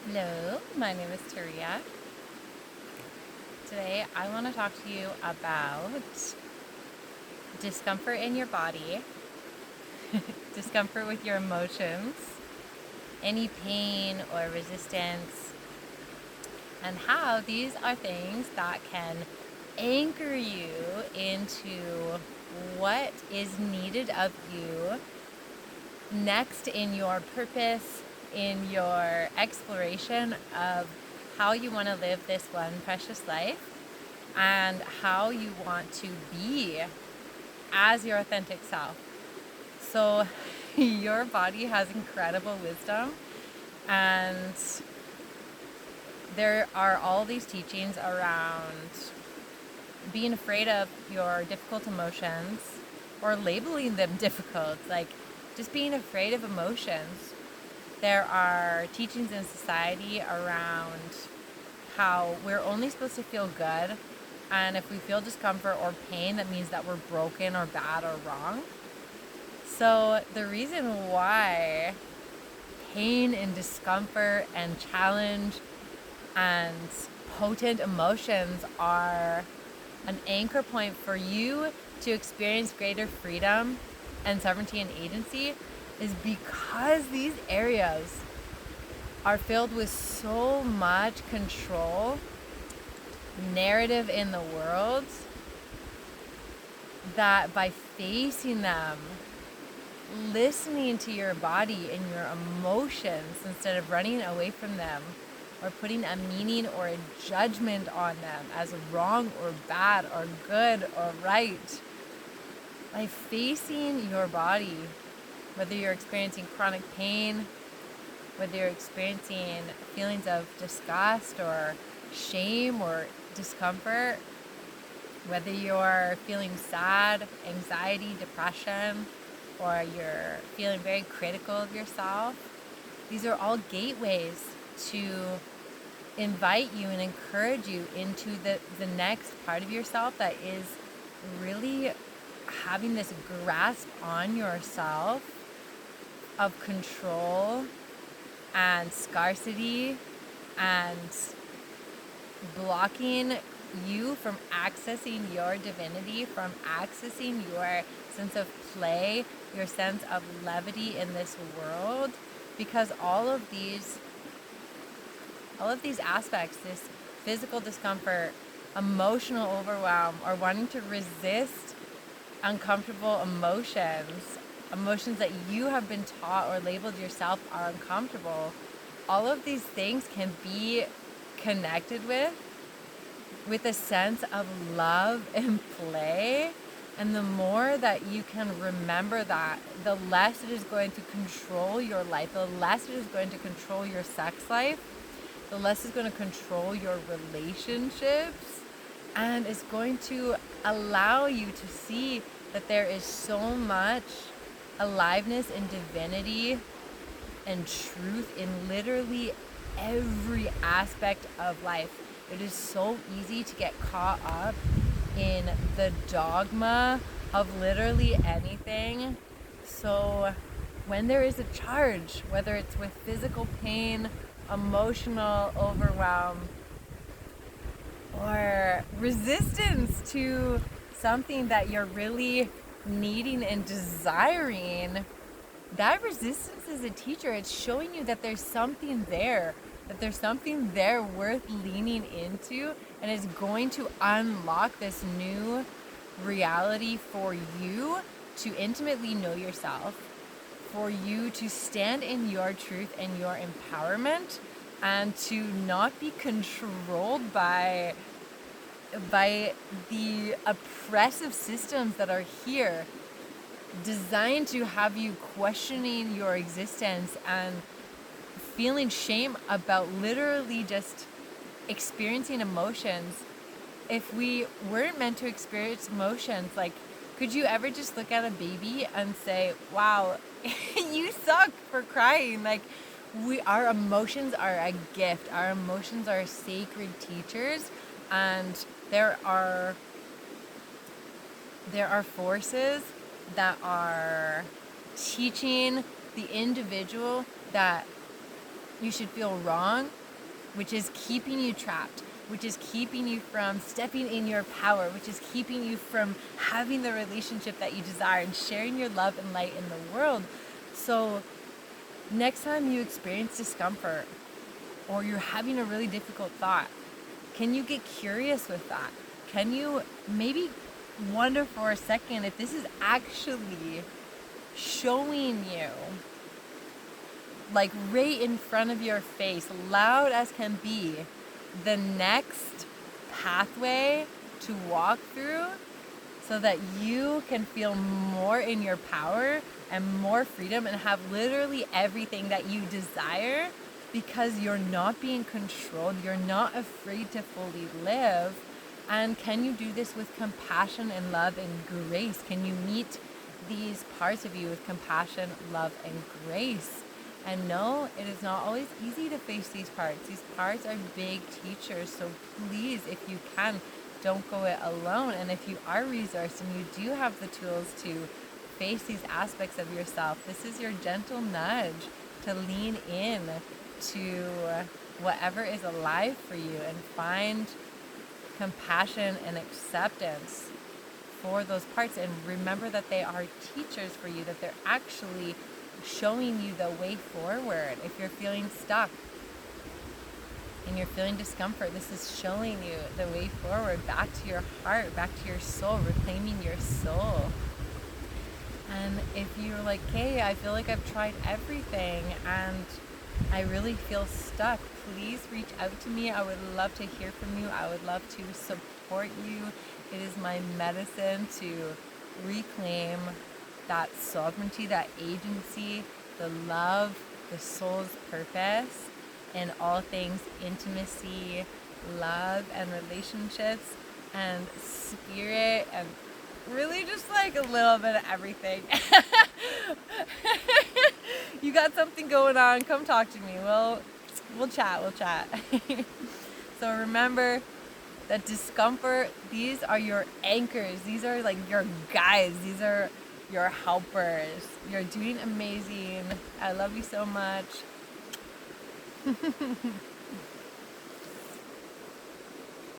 Hello, my name is Taria. Today I want to talk to you about discomfort in your body, discomfort with your emotions, any pain or resistance, and how these are things that can anchor you into what is needed of you next in your purpose, in your exploration of how you want to live this one precious life and how you want to be as your authentic self. So, your body has incredible wisdom, and there are all these teachings around being afraid of your difficult emotions or labeling them difficult, like just being afraid of emotions. There are teachings in society around how we're only supposed to feel good, and if we feel discomfort or pain, that means that we're broken or bad or wrong. So, the reason why pain and discomfort and challenge and potent emotions are an anchor point for you to experience greater freedom and sovereignty and agency is because these areas are filled with so much control, narrative in the world, that by facing them, listening to your body and your emotions instead of running away from them or putting a meaning or a judgment on them as wrong or bad or good or right, by facing your body, whether you're experiencing chronic pain, whether you're experiencing feelings of disgust or shame or discomfort, whether you're feeling sad, anxiety, depression, or you're feeling very critical of yourself, these are all gateways to invite you and encourage you into the next part of yourself that is really having this grasp on yourself of control and scarcity and blocking you from accessing your divinity, from accessing your sense of play, your sense of levity in this world, because all of these aspects, this physical discomfort, emotional overwhelm, or wanting to resist uncomfortable emotions that you have been taught or labeled yourself are uncomfortable, all of these things can be connected with a sense of love and play. And the more that you can remember that, the less it is going to control your life, the less it is going to control your sex life, the less it's going to control your relationships, and it's going to allow you to see that there is so much aliveness and divinity and truth in literally every aspect of life. It is so easy to get caught up in the dogma of literally anything. So when there is a charge, whether it's with physical pain, emotional overwhelm, or resistance to something that you're really needing and desiring, that resistance is a teacher. It's showing you that there's something there, worth leaning into, and it's going to unlock this new reality for you to intimately know yourself, for you to stand in your truth and your empowerment, and to not be controlled by the oppressive systems that are here, designed to have you questioning your existence and feeling shame about literally just experiencing emotions. If we weren't meant to experience emotions, like, could you ever just look at a baby and say, wow, you suck for crying? Like, our emotions are a gift. Our emotions are sacred teachers, and there are forces that are teaching the individual that You should feel wrong, which is keeping you trapped, which is keeping you from stepping in your power, which is keeping you from having the relationship that you desire and sharing your love and light in the world. So next time you experience discomfort or you're having a really difficult thought, can you get curious with that? Can you maybe wonder for a second if this is actually showing you, like right in front of your face, loud as can be, the next pathway to walk through so that you can feel more in your power and more freedom and have literally everything that you desire because you're not being controlled, you're not afraid to fully live. And can you do this with compassion and love and grace? Can you meet these parts of you with compassion, love, and grace? And no, it is not always easy to face these parts. These parts are big teachers. So please, if you can, don't go it alone. And if you are resourced and you do have the tools to face these aspects of yourself, this is your gentle nudge to lean in to whatever is alive for you and find compassion and acceptance for those parts. And remember that they are teachers for you, that they're actually showing you the way forward. If you're feeling stuck and you're feeling discomfort, this is showing you the way forward, back to your heart, back to your soul, reclaiming your soul. And if you're like, hey, I feel like I've tried everything and I really feel stuck, please reach out to me. I would love to hear from you. I would love to support you. It is my medicine to reclaim that sovereignty, that agency, the love, the soul's purpose in all things intimacy, love, and relationships, and spirit, and really just like a little bit of everything. You got something going on, come talk to me. We'll chat. So remember that discomfort, these are your anchors. These are like your guides. These are your helpers. You're doing amazing. I love you so much.